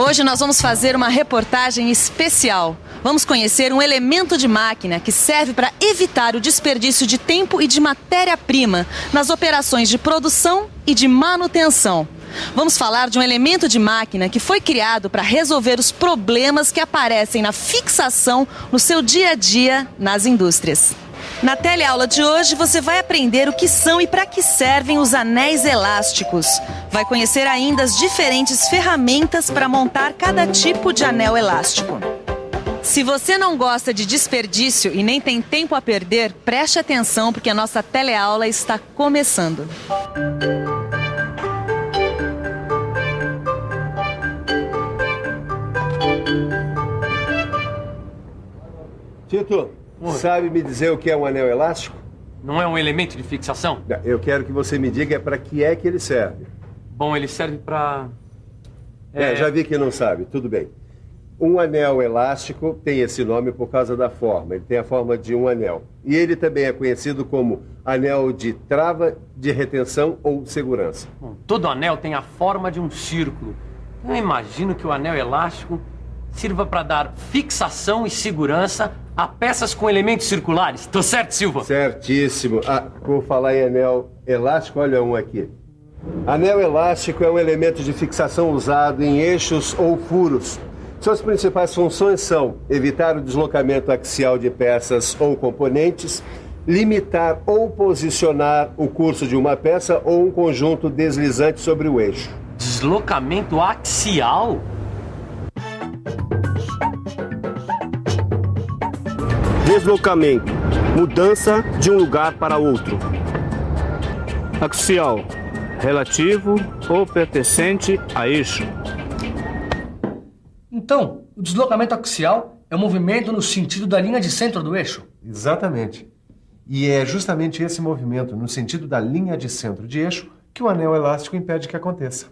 Hoje nós vamos fazer uma reportagem especial. Vamos conhecer um elemento de máquina que serve para evitar o desperdício de tempo e de matéria-prima nas operações de produção e de manutenção. Vamos falar de um elemento de máquina que foi criado para resolver os problemas que aparecem na fixação no seu dia a dia nas indústrias. Na teleaula de hoje você vai aprender o que são e para que servem os anéis elásticos. Vai conhecer ainda as diferentes ferramentas para montar cada tipo de anel elástico. Se você não gosta de desperdício e nem tem tempo a perder, preste atenção porque a nossa teleaula está começando. Tito, sabe me dizer o que é um anel elástico? Não é um elemento de fixação? Eu quero que você me diga para que é que ele serve. Bom, ele serve para... Já vi que não sabe, tudo bem. Um anel elástico tem esse nome por causa da forma, ele tem a forma de um anel. E ele também é conhecido como anel de trava, de retenção ou segurança. Bom, todo anel tem a forma de um círculo. Eu imagino que o anel elástico sirva para dar fixação e segurança a peças com elementos circulares. Tô certo, Silva? Certíssimo. Por falar em anel elástico, olha um aqui. Anel elástico é um elemento de fixação usado em eixos ou furos. Suas principais funções são evitar o deslocamento axial de peças ou componentes, limitar ou posicionar o curso de uma peça ou um conjunto deslizante sobre o eixo. Deslocamento axial? Deslocamento, mudança de um lugar para outro. Axial, relativo ou pertencente a eixo. Então, o deslocamento axial é o movimento no sentido da linha de centro do eixo? Exatamente. E é justamente esse movimento no sentido da linha de centro de eixo que o anel elástico impede que aconteça.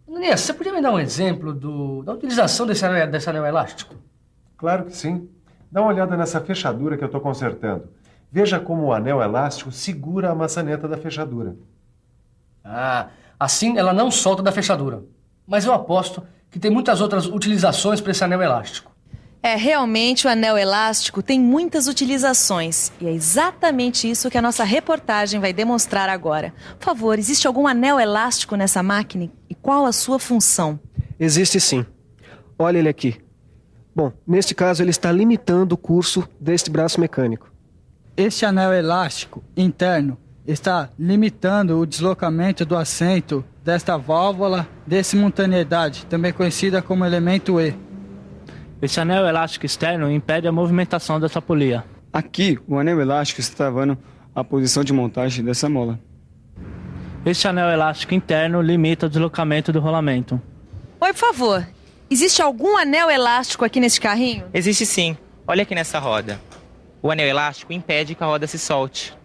Ananias, você podia me dar um exemplo da utilização desse anel elástico? Claro que sim. Dá uma olhada nessa fechadura que eu estou consertando. Veja como o anel elástico segura a maçaneta da fechadura. Assim ela não solta da fechadura. Mas eu aposto que tem muitas outras utilizações para esse anel elástico. Realmente o anel elástico tem muitas utilizações. E é exatamente isso que a nossa reportagem vai demonstrar agora. Por favor, existe algum anel elástico nessa máquina? E qual a sua função? Existe sim. Olha ele aqui. Bom, neste caso ele está limitando o curso deste braço mecânico. Este anel elástico interno está limitando o deslocamento do assento desta válvula de simultaneidade, também conhecida como elemento E. Esse anel elástico externo impede a movimentação dessa polia. Aqui, o anel elástico está travando a posição de montagem dessa mola. Este anel elástico interno limita o deslocamento do rolamento. Oi, por favor. Existe algum anel elástico aqui nesse carrinho? Existe sim. Olha aqui nessa roda. O anel elástico impede que a roda se solte.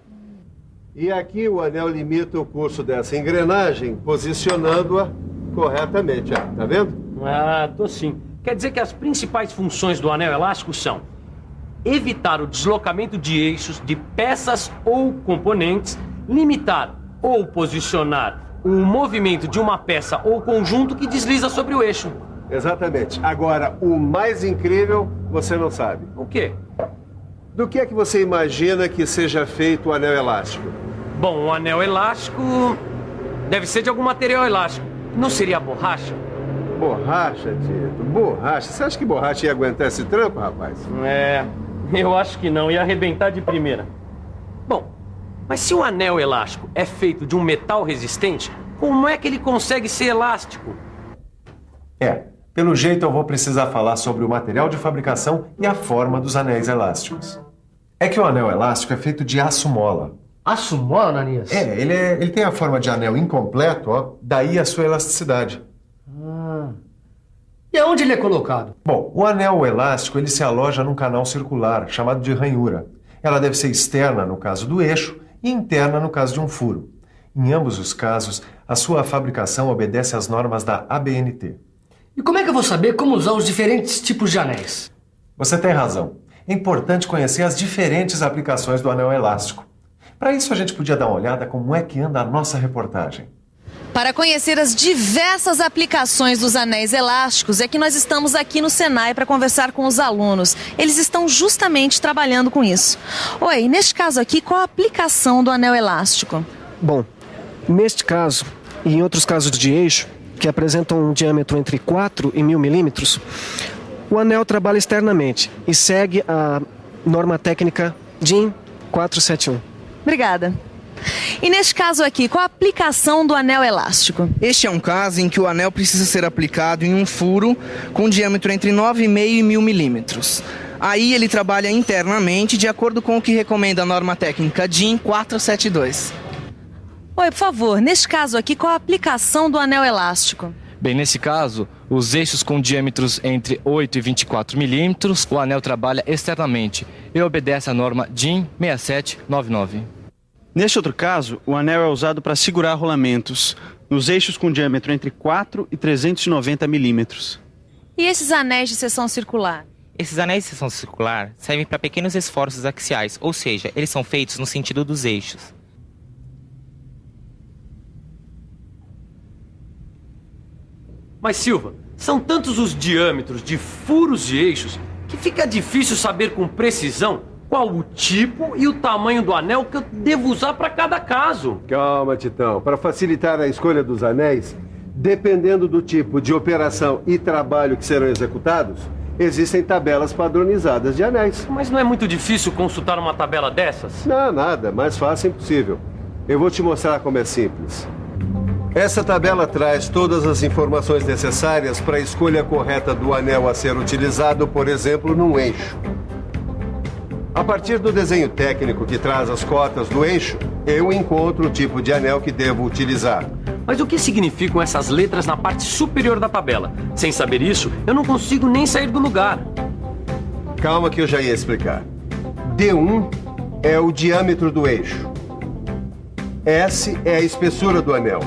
E aqui o anel limita o curso dessa engrenagem, posicionando-a corretamente. Tá vendo? Tô sim. Quer dizer que as principais funções do anel elástico são evitar o deslocamento de eixos, de peças ou componentes, limitar ou posicionar o movimento de uma peça ou conjunto que desliza sobre o eixo. Exatamente. Agora, o mais incrível, você não sabe. O quê? Do que é que você imagina que seja feito o anel elástico? Bom, o anel elástico deve ser de algum material elástico. Não seria borracha? Borracha, Tito? Borracha? Você acha que borracha ia aguentar esse tranco, rapaz? Eu acho que não. Ia arrebentar de primeira. Bom, mas se o anel elástico é feito de um metal resistente, como é que ele consegue ser elástico? Pelo jeito eu vou precisar falar sobre o material de fabricação e a forma dos anéis elásticos. É que o anel elástico é feito de aço mola. Aço mola, Ananias? Ele tem a forma de anel incompleto, daí a sua elasticidade. E aonde ele é colocado? Bom, o anel elástico ele se aloja num canal circular, chamado de ranhura. Ela deve ser externa no caso do eixo e interna no caso de um furo. Em ambos os casos, a sua fabricação obedece às normas da ABNT. E como é que eu vou saber como usar os diferentes tipos de anéis? Você tem razão. É importante conhecer as diferentes aplicações do anel elástico. Para isso, a gente podia dar uma olhada como é que anda a nossa reportagem. Para conhecer as diversas aplicações dos anéis elásticos, é que nós estamos aqui no Senai para conversar com os alunos. Eles estão justamente trabalhando com isso. Oi, neste caso aqui, qual a aplicação do anel elástico? Bom, neste caso e em outros casos de eixo, que apresentam um diâmetro entre 4 e 1000 milímetros, o anel trabalha externamente e segue a norma técnica DIN 471. Obrigada. E neste caso aqui, qual a aplicação do anel elástico? Este é um caso em que o anel precisa ser aplicado em um furo com diâmetro entre 9,5 e 1000 milímetros. Aí ele trabalha internamente de acordo com o que recomenda a norma técnica DIN 472. Oi, por favor, neste caso aqui, qual a aplicação do anel elástico? Bem, nesse caso, os eixos com diâmetros entre 8 e 24 milímetros, o anel trabalha externamente e obedece à norma DIN 6799. Neste outro caso, o anel é usado para segurar rolamentos nos eixos com diâmetro entre 4 e 390 milímetros. E esses anéis de seção circular? Esses anéis de seção circular servem para pequenos esforços axiais, ou seja, eles são feitos no sentido dos eixos. Mas, Silva, são tantos os diâmetros de furos e eixos que fica difícil saber com precisão qual o tipo e o tamanho do anel que eu devo usar para cada caso. Calma, Titão. Para facilitar a escolha dos anéis, dependendo do tipo de operação e trabalho que serão executados, existem tabelas padronizadas de anéis. Mas não é muito difícil consultar uma tabela dessas? Não, nada. Mais fácil impossível. Eu vou te mostrar como é simples. Essa tabela traz todas as informações necessárias para a escolha correta do anel a ser utilizado, por exemplo, num eixo. A partir do desenho técnico que traz as cotas do eixo, eu encontro o tipo de anel que devo utilizar. Mas o que significam essas letras na parte superior da tabela? Sem saber isso, eu não consigo nem sair do lugar. Calma que eu já ia explicar. D1 é o diâmetro do eixo. S é a espessura do anel.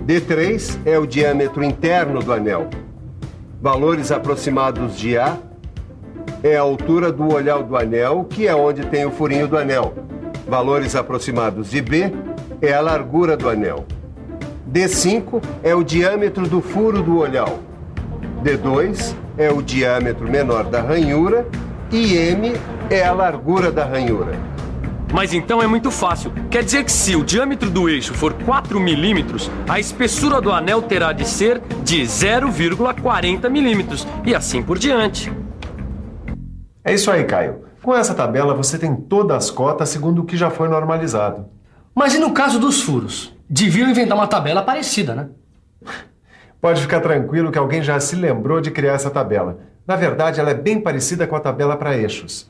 D3 é o diâmetro interno do anel. Valores aproximados de A é a altura do olhar do anel, que é onde tem o furinho do anel. Valores aproximados de B é a largura do anel. D5 é o diâmetro do furo do olhar. D2 é o diâmetro menor da ranhura e M é a largura da ranhura. Mas então é muito fácil. Quer dizer que se o diâmetro do eixo for 4 milímetros, a espessura do anel terá de ser de 0,40 milímetros e assim por diante. É isso aí, Caio. Com essa tabela você tem todas as cotas segundo o que já foi normalizado. Mas e no caso dos furos? Deviam inventar uma tabela parecida, né? Pode ficar tranquilo que alguém já se lembrou de criar essa tabela. Na verdade, ela é bem parecida com a tabela para eixos.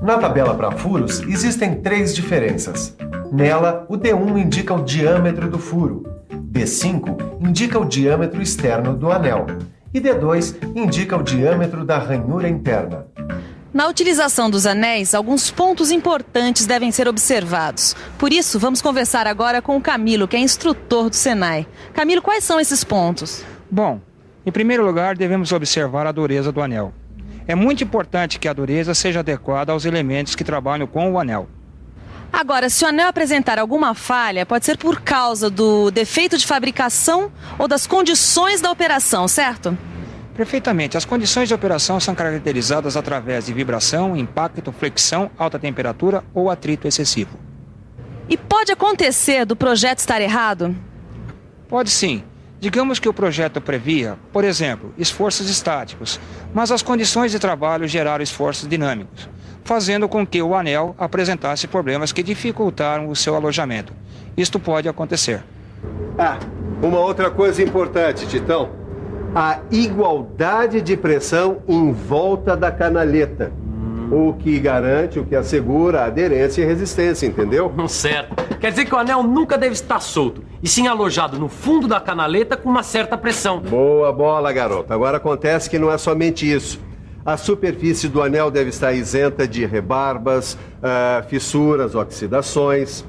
Na tabela para furos, existem 3 diferenças. Nela, o D1 indica o diâmetro do furo, D5 indica o diâmetro externo do anel e D2 indica o diâmetro da ranhura interna. Na utilização dos anéis, alguns pontos importantes devem ser observados. Por isso, vamos conversar agora com o Camilo, que é instrutor do Senai. Camilo, quais são esses pontos? Bom, em primeiro lugar, devemos observar a dureza do anel. É muito importante que a dureza seja adequada aos elementos que trabalham com o anel. Agora, se o anel apresentar alguma falha, pode ser por causa do defeito de fabricação ou das condições da operação, certo? Perfeitamente. As condições de operação são caracterizadas através de vibração, impacto, flexão, alta temperatura ou atrito excessivo. E pode acontecer do projeto estar errado? Pode sim. Digamos que o projeto previa, por exemplo, esforços estáticos, mas as condições de trabalho geraram esforços dinâmicos, fazendo com que o anel apresentasse problemas que dificultaram o seu alojamento. Isto pode acontecer. Uma outra coisa importante, Titão. A igualdade de pressão em volta da canaleta. O que garante, o que assegura a aderência e resistência, entendeu? Certo. Quer dizer que o anel nunca deve estar solto, e sim alojado no fundo da canaleta com uma certa pressão. Boa bola, garoto. Agora acontece que não é somente isso. A superfície do anel deve estar isenta de rebarbas, fissuras, oxidações.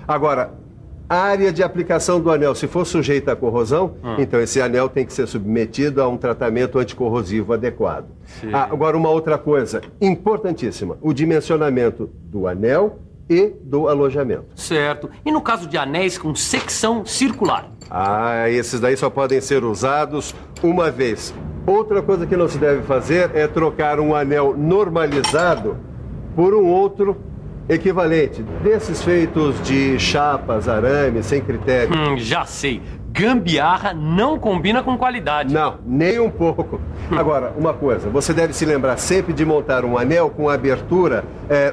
Agora, a área de aplicação do anel, se for sujeita à corrosão, então esse anel tem que ser submetido a um tratamento anticorrosivo adequado. Agora, uma outra coisa importantíssima, o dimensionamento do anel e do alojamento. Certo. E no caso de anéis com secção circular? Esses daí só podem ser usados uma vez. Outra coisa que não se deve fazer é trocar um anel normalizado por um outro equivalente, desses feitos de chapas, arame, sem critério. Já sei. Gambiarra não combina com qualidade. Não, nem um pouco. Agora, uma coisa, você deve se lembrar sempre de montar um anel com abertura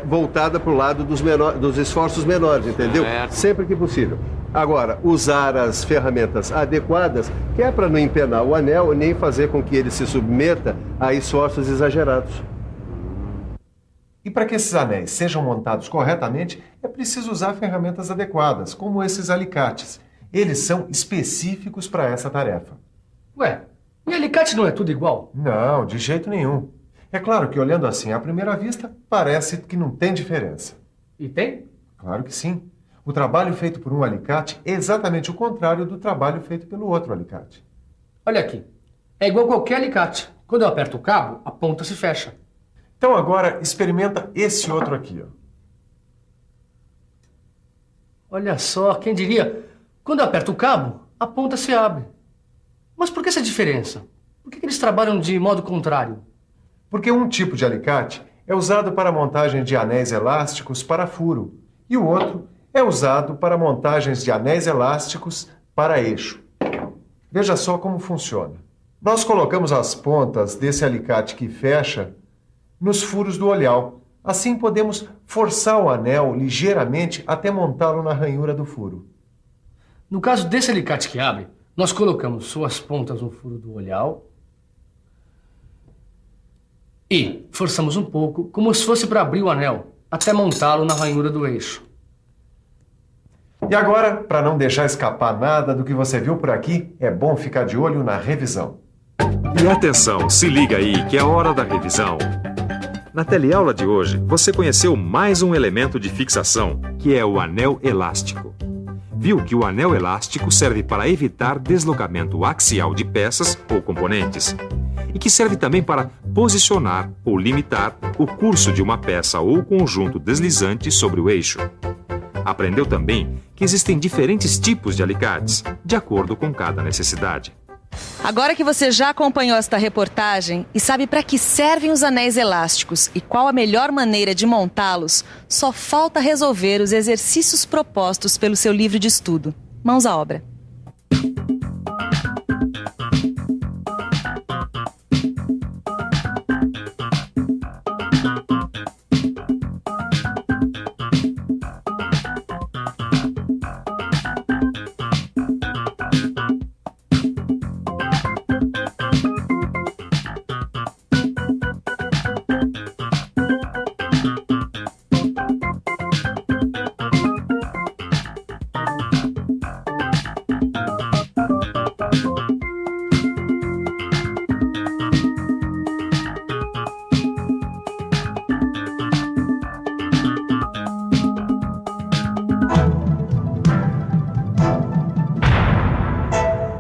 voltada para o lado dos esforços menores, entendeu? Certo. Sempre que possível. Agora, usar as ferramentas adequadas, que é para não empenar o anel nem fazer com que ele se submeta a esforços exagerados. E para que esses anéis sejam montados corretamente, é preciso usar ferramentas adequadas, como esses alicates. Eles são específicos para essa tarefa. Ué, e alicate não é tudo igual? Não, de jeito nenhum. É claro que olhando assim à primeira vista, parece que não tem diferença. E tem? Claro que sim. O trabalho feito por um alicate é exatamente o contrário do trabalho feito pelo outro alicate. Olha aqui, é igual qualquer alicate. Quando eu aperto o cabo, a ponta se fecha. Então agora experimenta esse outro aqui, ó. Olha só, quem diria? Quando eu aperto o cabo, a ponta se abre. Mas por que essa diferença? Por que eles trabalham de modo contrário? Porque um tipo de alicate é usado para a montagem de anéis elásticos para furo e o outro é usado para montagens de anéis elásticos para eixo. Veja só como funciona. Nós colocamos as pontas desse alicate que fecha nos furos do olhal. Assim podemos forçar o anel ligeiramente até montá-lo na ranhura do furo. No caso desse alicate que abre, nós colocamos suas pontas no furo do olhal e forçamos um pouco, como se fosse para abrir o anel, até montá-lo na ranhura do eixo. E agora, para não deixar escapar nada do que você viu por aqui, é bom ficar de olho na revisão. E atenção, se liga aí que é hora da revisão. Na teleaula de hoje, você conheceu mais um elemento de fixação, que é o anel elástico. Viu que o anel elástico serve para evitar deslocamento axial de peças ou componentes, e que serve também para posicionar ou limitar o curso de uma peça ou conjunto deslizante sobre o eixo. Aprendeu também que existem diferentes tipos de alicates, de acordo com cada necessidade. Agora que você já acompanhou esta reportagem e sabe para que servem os anéis elásticos e qual a melhor maneira de montá-los, só falta resolver os exercícios propostos pelo seu livro de estudo. Mãos à obra.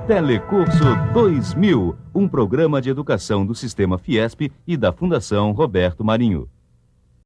Telecurso 2000, um programa de educação do Sistema Fiesp e da Fundação Roberto Marinho.